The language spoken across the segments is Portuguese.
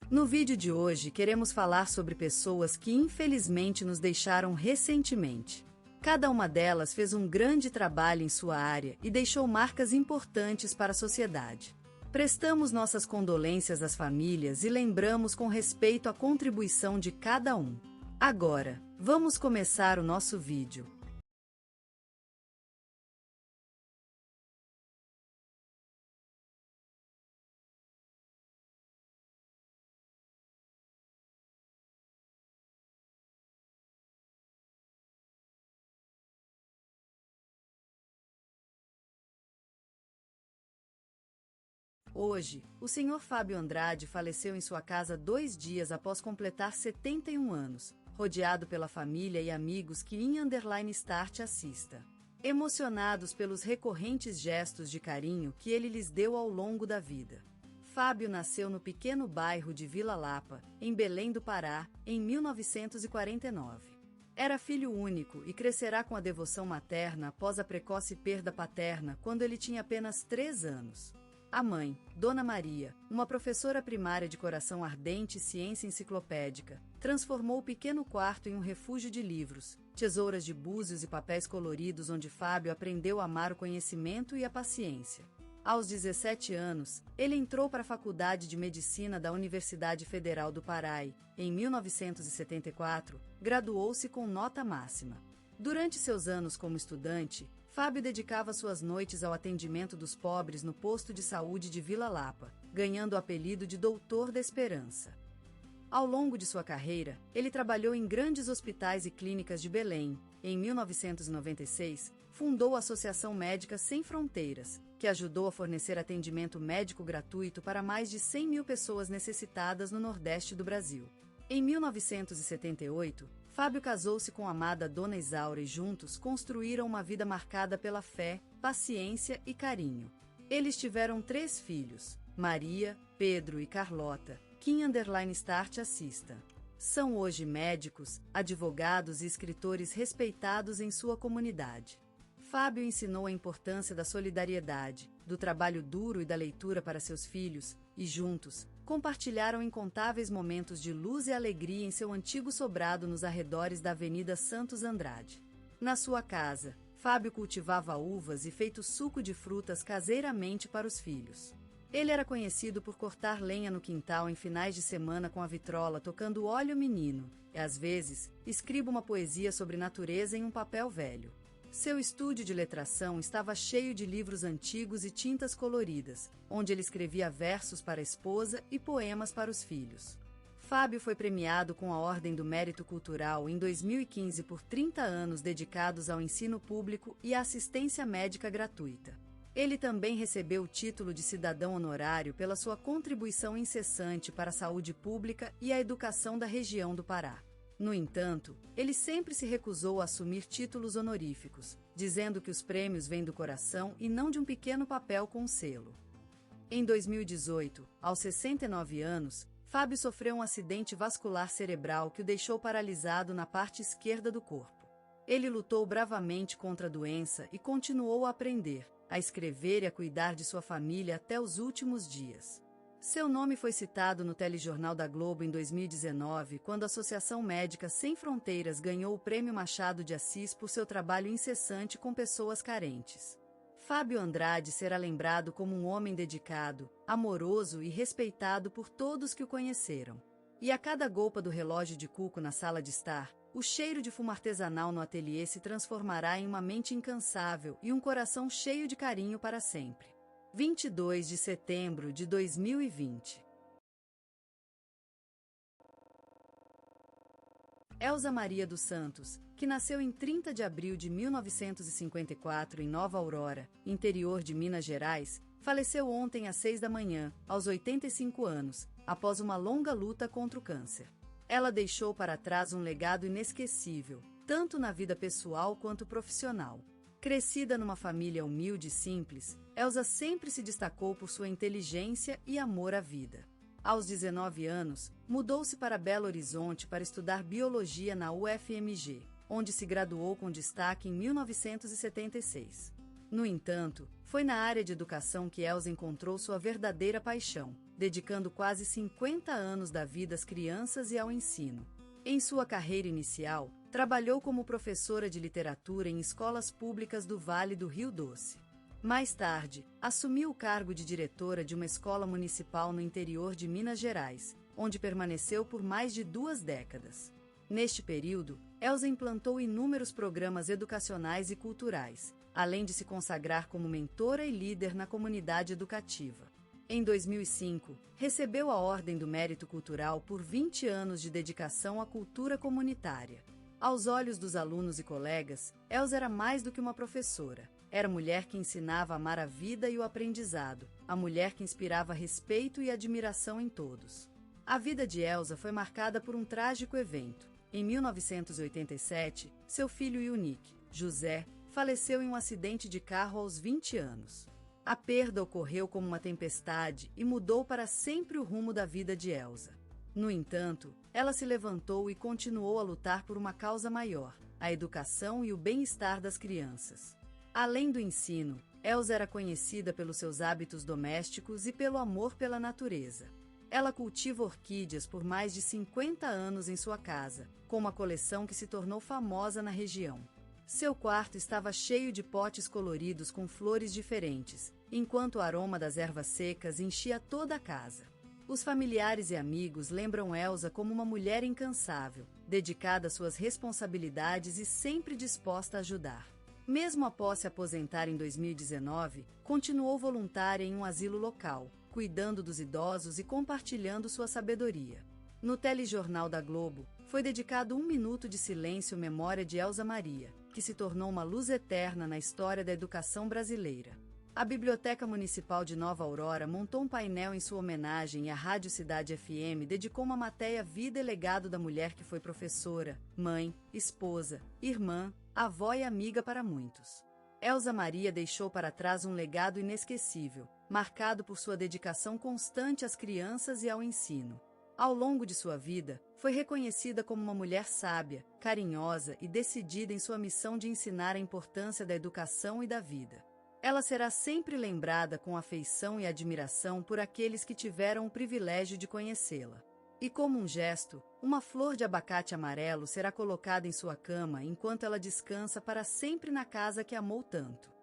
No vídeo de hoje queremos falar sobre pessoas que infelizmente nos deixaram recentemente. Cada uma delas fez um grande trabalho em sua área e deixou marcas importantes para a sociedade. Prestamos nossas condolências às famílias e lembramos com respeito a contribuição de cada um. Agora, vamos começar o nosso vídeo. Hoje, o Sr. Fábio Andrade faleceu em sua casa 2 dias após completar 71 anos, rodeado pela família e amigos que _start assista. Emocionados pelos recorrentes gestos de carinho que ele lhes deu ao longo da vida. Fábio nasceu no pequeno bairro de Vila Lapa, em Belém do Pará, em 1949. Era filho único e crescerá com a devoção materna após a precoce perda paterna quando ele tinha apenas 3 anos. A mãe, Dona Maria, uma professora primária de coração ardente e ciência enciclopédica, transformou o pequeno quarto em um refúgio de livros, tesouras de búzios e papéis coloridos onde Fábio aprendeu a amar o conhecimento e a paciência. Aos 17 anos, ele entrou para a Faculdade de Medicina da Universidade Federal do Pará e, em 1974, graduou-se com nota máxima. Durante seus anos como estudante, Fábio dedicava suas noites ao atendimento dos pobres no posto de saúde de Vila Lapa, ganhando o apelido de Doutor da Esperança. Ao longo de sua carreira, ele trabalhou em grandes hospitais e clínicas de Belém. Em 1996, fundou a Associação Médica Sem Fronteiras, que ajudou a fornecer atendimento médico gratuito para mais de 100 mil pessoas necessitadas no Nordeste do Brasil. Em 1978, Fábio casou-se com a amada Dona Isaura e juntos construíram uma vida marcada pela fé, paciência e carinho. Eles tiveram 3 filhos, Maria, Pedro e Carlota, que _start assista. São hoje médicos, advogados e escritores respeitados em sua comunidade. Fábio ensinou a importância da solidariedade, do trabalho duro e da leitura para seus filhos, e juntos, compartilharam incontáveis momentos de luz e alegria em seu antigo sobrado nos arredores da Avenida Santos Andrade. Na sua casa, Fábio cultivava uvas e feito suco de frutas caseiramente para os filhos. Ele era conhecido por cortar lenha no quintal em finais de semana com a vitrola tocando Olha o Menino, e às vezes, escreva uma poesia sobre natureza em um papel velho. Seu estúdio de letração estava cheio de livros antigos e tintas coloridas, onde ele escrevia versos para a esposa e poemas para os filhos. Fábio foi premiado com a Ordem do Mérito Cultural em 2015 por 30 anos dedicados ao ensino público e à assistência médica gratuita. Ele também recebeu o título de cidadão honorário pela sua contribuição incessante para a saúde pública e a educação da região do Pará. No entanto, ele sempre se recusou a assumir títulos honoríficos, dizendo que os prêmios vêm do coração e não de um pequeno papel com selo. Em 2018, aos 69 anos, Fábio sofreu um acidente vascular cerebral que o deixou paralisado na parte esquerda do corpo. Ele lutou bravamente contra a doença e continuou a aprender, a escrever e a cuidar de sua família até os últimos dias. Seu nome foi citado no telejornal da Globo em 2019, quando a Associação Médica Sem Fronteiras ganhou o Prêmio Machado de Assis por seu trabalho incessante com pessoas carentes. Fábio Andrade será lembrado como um homem dedicado, amoroso e respeitado por todos que o conheceram. E a cada golpe do relógio de cuco na sala de estar, o cheiro de fumo artesanal no ateliê se transformará em uma mente incansável e um coração cheio de carinho para sempre. 22 de setembro de 2020. Elza Maria dos Santos, que nasceu em 30 de abril de 1954 em Nova Aurora, interior de Minas Gerais, faleceu ontem às 6 da manhã, aos 85 anos, após uma longa luta contra o câncer. Ela deixou para trás um legado inesquecível, tanto na vida pessoal quanto profissional. Crescida numa família humilde e simples, Elza sempre se destacou por sua inteligência e amor à vida. Aos 19 anos, mudou-se para Belo Horizonte para estudar biologia na UFMG, onde se graduou com destaque em 1976. No entanto, foi na área de educação que Elsa encontrou sua verdadeira paixão, dedicando quase 50 anos da vida às crianças e ao ensino. Em sua carreira inicial, trabalhou como professora de literatura em escolas públicas do Vale do Rio Doce. Mais tarde, assumiu o cargo de diretora de uma escola municipal no interior de Minas Gerais, onde permaneceu por mais de 2 décadas. Neste período, Elsa implantou inúmeros programas educacionais e culturais, além de se consagrar como mentora e líder na comunidade educativa. Em 2005, recebeu a Ordem do Mérito Cultural por 20 anos de dedicação à cultura comunitária. Aos olhos dos alunos e colegas, Elsa era mais do que uma professora. Era a mulher que ensinava a amar a vida e o aprendizado, a mulher que inspirava respeito e admiração em todos. A vida de Elsa foi marcada por um trágico evento. Em 1987, seu filho Eunice, José, faleceu em um acidente de carro aos 20 anos. A perda ocorreu como uma tempestade e mudou para sempre o rumo da vida de Elsa. No entanto, ela se levantou e continuou a lutar por uma causa maior, a educação e o bem-estar das crianças. Além do ensino, Elsa era conhecida pelos seus hábitos domésticos e pelo amor pela natureza. Ela cultiva orquídeas por mais de 50 anos em sua casa, com uma coleção que se tornou famosa na região. Seu quarto estava cheio de potes coloridos com flores diferentes, enquanto o aroma das ervas secas enchia toda a casa. Os familiares e amigos lembram Elsa como uma mulher incansável, dedicada às suas responsabilidades e sempre disposta a ajudar. Mesmo após se aposentar em 2019, continuou voluntária em um asilo local, cuidando dos idosos e compartilhando sua sabedoria. No telejornal da Globo, foi dedicado 1 minuto de silêncio à memória de Elsa Maria, que se tornou uma luz eterna na história da educação brasileira. A Biblioteca Municipal de Nova Aurora montou um painel em sua homenagem e a Rádio Cidade FM dedicou uma matéria Vida e Legado da mulher que foi professora, mãe, esposa, irmã, avó e amiga para muitos. Elsa Maria deixou para trás um legado inesquecível, marcado por sua dedicação constante às crianças e ao ensino. Ao longo de sua vida, foi reconhecida como uma mulher sábia, carinhosa e decidida em sua missão de ensinar a importância da educação e da vida. Ela será sempre lembrada com afeição e admiração por aqueles que tiveram o privilégio de conhecê-la. E como um gesto, uma flor de abacate amarelo será colocada em sua cama enquanto ela descansa para sempre na casa que amou tanto.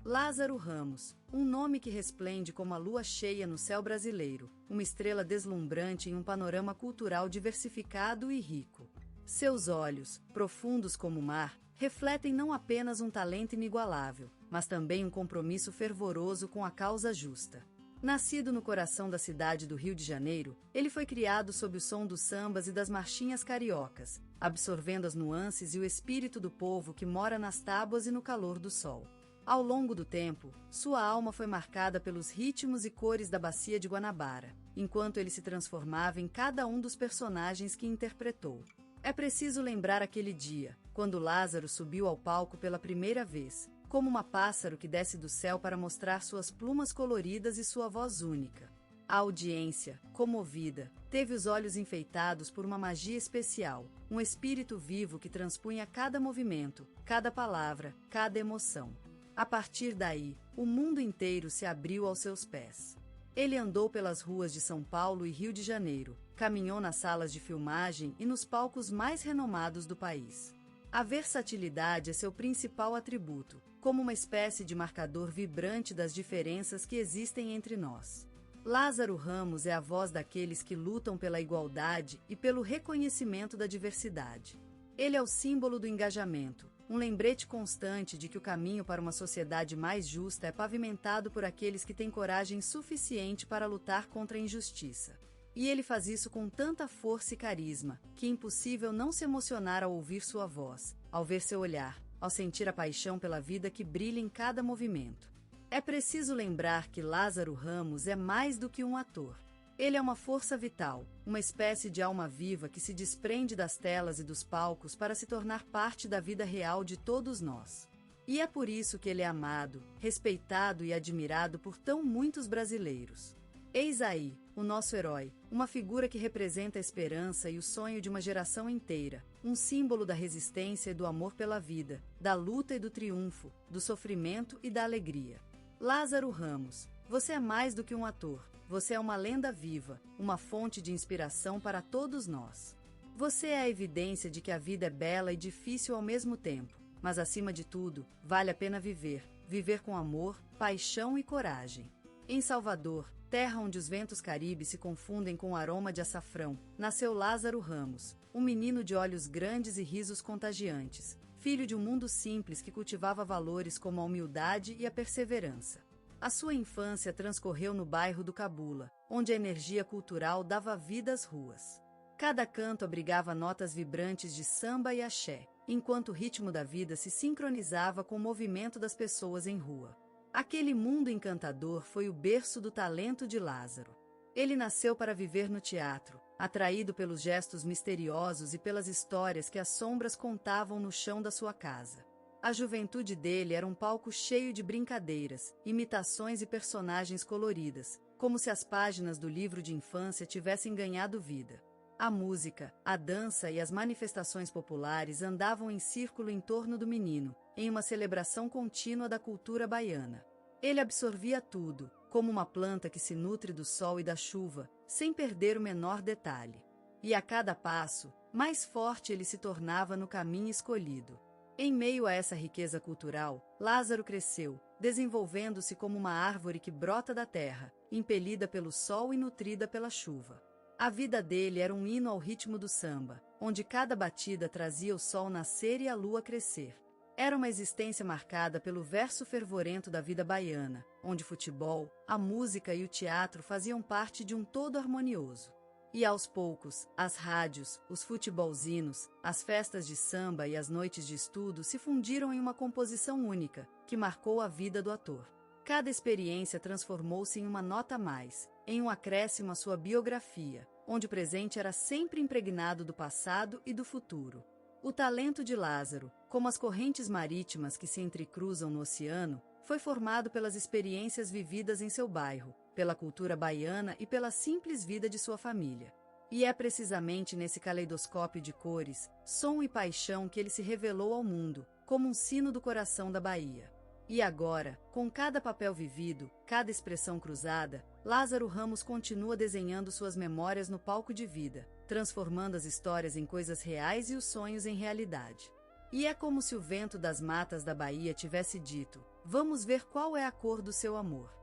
Lázaro Ramos, um nome que resplende como a lua cheia no céu brasileiro, uma estrela deslumbrante em um panorama cultural diversificado e rico. Seus olhos, profundos como o mar, refletem não apenas um talento inigualável, mas também um compromisso fervoroso com a causa justa. Nascido no coração da cidade do Rio de Janeiro, ele foi criado sob o som dos sambas e das marchinhas cariocas, absorvendo as nuances e o espírito do povo que mora nas tábuas e no calor do sol. Ao longo do tempo, sua alma foi marcada pelos ritmos e cores da Bacia de Guanabara, enquanto ele se transformava em cada um dos personagens que interpretou. É preciso lembrar aquele dia, quando Lázaro subiu ao palco pela primeira vez, como um pássaro que desce do céu para mostrar suas plumas coloridas e sua voz única. A audiência, comovida, teve os olhos enfeitados por uma magia especial, um espírito vivo que transpunha cada movimento, cada palavra, cada emoção. A partir daí, o mundo inteiro se abriu aos seus pés. Ele andou pelas ruas de São Paulo e Rio de Janeiro, caminhou nas salas de filmagem e nos palcos mais renomados do país. A versatilidade é seu principal atributo, como uma espécie de marcador vibrante das diferenças que existem entre nós. Lázaro Ramos é a voz daqueles que lutam pela igualdade e pelo reconhecimento da diversidade. Ele é o símbolo do engajamento, um lembrete constante de que o caminho para uma sociedade mais justa é pavimentado por aqueles que têm coragem suficiente para lutar contra a injustiça. E ele faz isso com tanta força e carisma, que é impossível não se emocionar ao ouvir sua voz, ao ver seu olhar, ao sentir a paixão pela vida que brilha em cada movimento. É preciso lembrar que Lázaro Ramos é mais do que um ator. Ele é uma força vital, uma espécie de alma viva que se desprende das telas e dos palcos para se tornar parte da vida real de todos nós. E é por isso que ele é amado, respeitado e admirado por tão muitos brasileiros. Eis aí, o nosso herói, uma figura que representa a esperança e o sonho de uma geração inteira, um símbolo da resistência e do amor pela vida, da luta e do triunfo, do sofrimento e da alegria. Lázaro Ramos, você é mais do que um ator, você é uma lenda viva, uma fonte de inspiração para todos nós. Você é a evidência de que a vida é bela e difícil ao mesmo tempo, mas acima de tudo, vale a pena viver, viver com amor, paixão e coragem. Em Salvador, terra onde os ventos caribes se confundem com o aroma de açafrão, nasceu Lázaro Ramos, um menino de olhos grandes e risos contagiantes, filho de um mundo simples que cultivava valores como a humildade e a perseverança. A sua infância transcorreu no bairro do Cabula, onde a energia cultural dava vida às ruas. Cada canto abrigava notas vibrantes de samba e axé, enquanto o ritmo da vida se sincronizava com o movimento das pessoas em rua. Aquele mundo encantador foi o berço do talento de Lázaro. Ele nasceu para viver no teatro, atraído pelos gestos misteriosos e pelas histórias que as sombras contavam no chão da sua casa. A juventude dele era um palco cheio de brincadeiras, imitações e personagens coloridas, como se as páginas do livro de infância tivessem ganhado vida. A música, a dança e as manifestações populares andavam em círculo em torno do menino, em uma celebração contínua da cultura baiana. Ele absorvia tudo, como uma planta que se nutre do sol e da chuva, sem perder o menor detalhe. E a cada passo, mais forte ele se tornava no caminho escolhido. Em meio a essa riqueza cultural, Lázaro cresceu, desenvolvendo-se como uma árvore que brota da terra, impelida pelo sol e nutrida pela chuva. A vida dele era um hino ao ritmo do samba, onde cada batida trazia o sol nascer e a lua crescer. Era uma existência marcada pelo verso fervorento da vida baiana, onde o futebol, a música e o teatro faziam parte de um todo harmonioso. E aos poucos, as rádios, os futebolzinos, as festas de samba e as noites de estudo se fundiram em uma composição única, que marcou a vida do ator. Cada experiência transformou-se em uma nota a mais, em um acréscimo à sua biografia, onde o presente era sempre impregnado do passado e do futuro. O talento de Lázaro, como as correntes marítimas que se entrecruzam no oceano, foi formado pelas experiências vividas em seu bairro, pela cultura baiana e pela simples vida de sua família. E é precisamente nesse caleidoscópio de cores, som e paixão que ele se revelou ao mundo, como um sino do coração da Bahia. E agora, com cada papel vivido, cada expressão cruzada, Lázaro Ramos continua desenhando suas memórias no palco de vida, transformando as histórias em coisas reais e os sonhos em realidade. E é como se o vento das matas da Bahia tivesse dito: vamos ver qual é a cor do seu amor.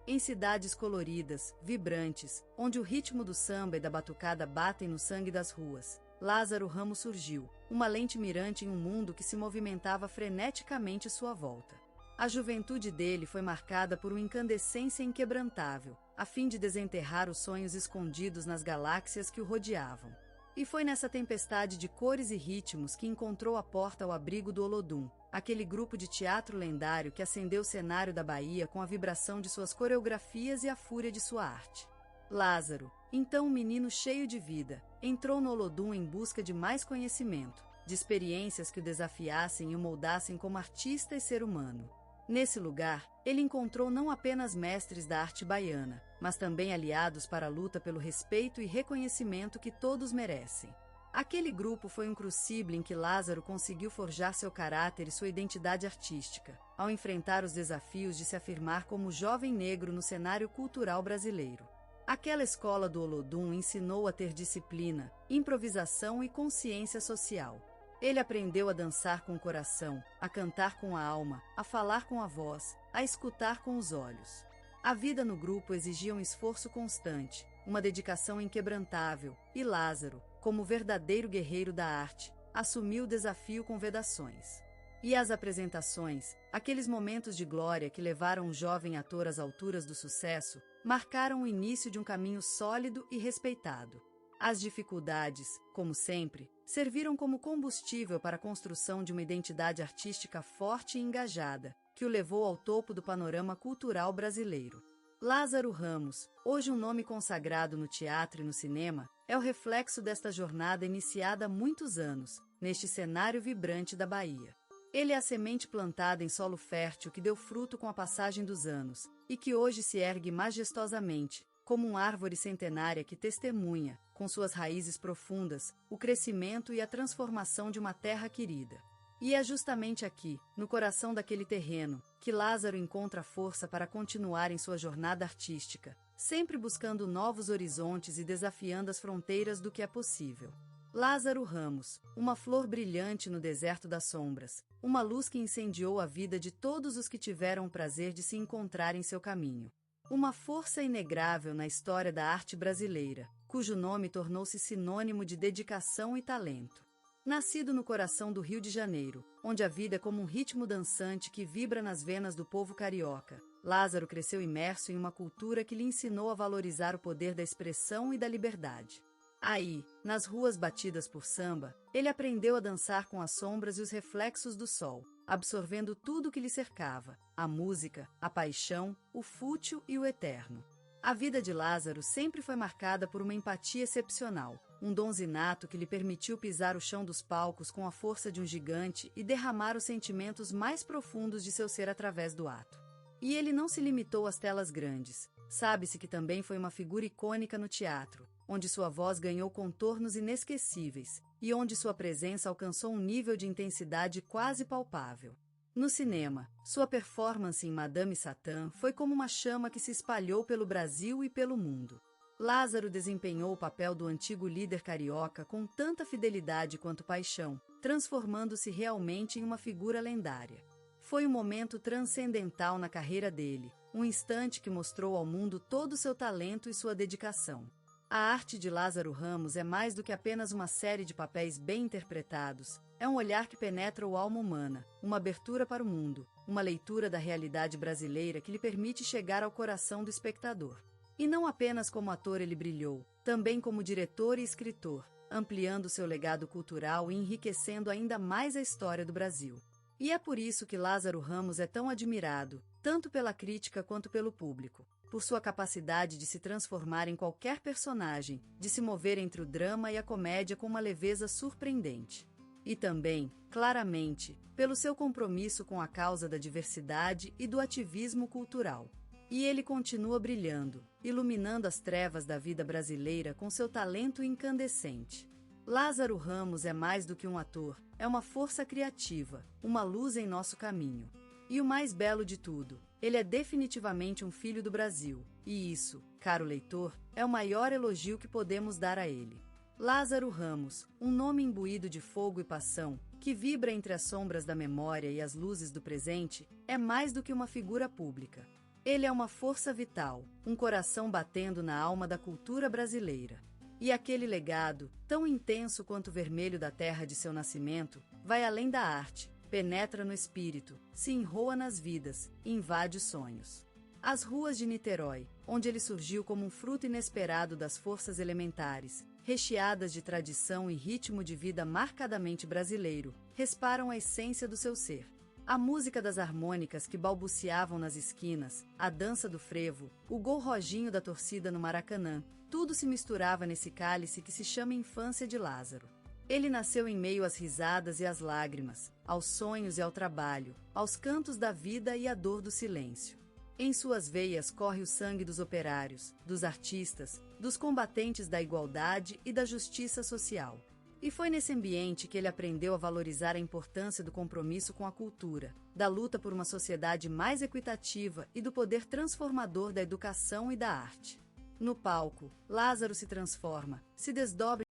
Em cidades coloridas, vibrantes, onde o ritmo do samba e da batucada batem no sangue das ruas, Lázaro Ramos surgiu, uma lente mirante em um mundo que se movimentava freneticamente à sua volta. A juventude dele foi marcada por uma incandescência inquebrantável, a fim de desenterrar os sonhos escondidos nas galáxias que o rodeavam. E foi nessa tempestade de cores e ritmos que encontrou a porta ao abrigo do Olodum, aquele grupo de teatro lendário que acendeu o cenário da Bahia com a vibração de suas coreografias e a fúria de sua arte. Lázaro, então um menino cheio de vida, entrou no Olodum em busca de mais conhecimento, de experiências que o desafiassem e o moldassem como artista e ser humano. Nesse lugar, ele encontrou não apenas mestres da arte baiana, mas também aliados para a luta pelo respeito e reconhecimento que todos merecem. Aquele grupo foi um crucíble em que Lázaro conseguiu forjar seu caráter e sua identidade artística, ao enfrentar os desafios de se afirmar como jovem negro no cenário cultural brasileiro. Aquela escola do Olodum ensinou a ter disciplina, improvisação e consciência social. Ele aprendeu a dançar com o coração, a cantar com a alma, a falar com a voz, a escutar com os olhos. A vida no grupo exigia um esforço constante, uma dedicação inquebrantável, e Lázaro, como verdadeiro guerreiro da arte, assumiu o desafio com vedações. E as apresentações, aqueles momentos de glória que levaram o jovem ator às alturas do sucesso, marcaram o início de um caminho sólido e respeitado. As dificuldades, como sempre, serviram como combustível para a construção de uma identidade artística forte e engajada, que o levou ao topo do panorama cultural brasileiro. Lázaro Ramos, hoje um nome consagrado no teatro e no cinema, é o reflexo desta jornada iniciada há muitos anos, neste cenário vibrante da Bahia. Ele é a semente plantada em solo fértil que deu fruto com a passagem dos anos, e que hoje se ergue majestosamente, como uma árvore centenária que testemunha, com suas raízes profundas, o crescimento e a transformação de uma terra querida. E é justamente aqui, no coração daquele terreno, que Lázaro encontra força para continuar em sua jornada artística, sempre buscando novos horizontes e desafiando as fronteiras do que é possível. Lázaro Ramos, uma flor brilhante no deserto das sombras, uma luz que incendiou a vida de todos os que tiveram o prazer de se encontrar em seu caminho. Uma força inegrável na história da arte brasileira, cujo nome tornou-se sinônimo de dedicação e talento. Nascido no coração do Rio de Janeiro, onde a vida é como um ritmo dançante que vibra nas venas do povo carioca, Lázaro cresceu imerso em uma cultura que lhe ensinou a valorizar o poder da expressão e da liberdade. Aí, nas ruas batidas por samba, ele aprendeu a dançar com as sombras e os reflexos do sol, absorvendo tudo o que lhe cercava: a música, a paixão, o fútil e o eterno. A vida de Lázaro sempre foi marcada por uma empatia excepcional, um dom inato que lhe permitiu pisar o chão dos palcos com a força de um gigante e derramar os sentimentos mais profundos de seu ser através do ato. E ele não se limitou às telas grandes. Sabe-se que também foi uma figura icônica no teatro, onde sua voz ganhou contornos inesquecíveis, e onde sua presença alcançou um nível de intensidade quase palpável. No cinema, sua performance em Madame Satã foi como uma chama que se espalhou pelo Brasil e pelo mundo. Lázaro desempenhou o papel do antigo líder carioca com tanta fidelidade quanto paixão, transformando-se realmente em uma figura lendária. Foi um momento transcendental na carreira dele, um instante que mostrou ao mundo todo o seu talento e sua dedicação. A arte de Lázaro Ramos é mais do que apenas uma série de papéis bem interpretados. É um olhar que penetra a alma humana, uma abertura para o mundo, uma leitura da realidade brasileira que lhe permite chegar ao coração do espectador. E não apenas como ator ele brilhou, também como diretor e escritor, ampliando seu legado cultural e enriquecendo ainda mais a história do Brasil. E é por isso que Lázaro Ramos é tão admirado, tanto pela crítica quanto pelo público, por sua capacidade de se transformar em qualquer personagem, de se mover entre o drama e a comédia com uma leveza surpreendente. E também, claramente, pelo seu compromisso com a causa da diversidade e do ativismo cultural. E ele continua brilhando, iluminando as trevas da vida brasileira com seu talento incandescente. Lázaro Ramos é mais do que um ator, é uma força criativa, uma luz em nosso caminho. E o mais belo de tudo, ele é definitivamente um filho do Brasil, e isso, caro leitor, é o maior elogio que podemos dar a ele. Lázaro Ramos, um nome imbuído de fogo e paixão, que vibra entre as sombras da memória e as luzes do presente, é mais do que uma figura pública. Ele é uma força vital, um coração batendo na alma da cultura brasileira. E aquele legado, tão intenso quanto o vermelho da terra de seu nascimento, vai além da arte, penetra no espírito, se enroa nas vidas, invade os sonhos. As ruas de Niterói, onde ele surgiu como um fruto inesperado das forças elementares, recheadas de tradição e ritmo de vida marcadamente brasileiro, respeitam a essência do seu ser. A música das harmônicas que balbuciavam nas esquinas, a dança do frevo, o gol roginho da torcida no Maracanã, tudo se misturava nesse cálice que se chama infância de Lázaro. Ele nasceu em meio às risadas e às lágrimas, aos sonhos e ao trabalho, aos cantos da vida e à dor do silêncio. Em suas veias corre o sangue dos operários, dos artistas, dos combatentes da igualdade e da justiça social. E foi nesse ambiente que ele aprendeu a valorizar a importância do compromisso com a cultura, da luta por uma sociedade mais equitativa e do poder transformador da educação e da arte. No palco, Lázaro se transforma, se desdobra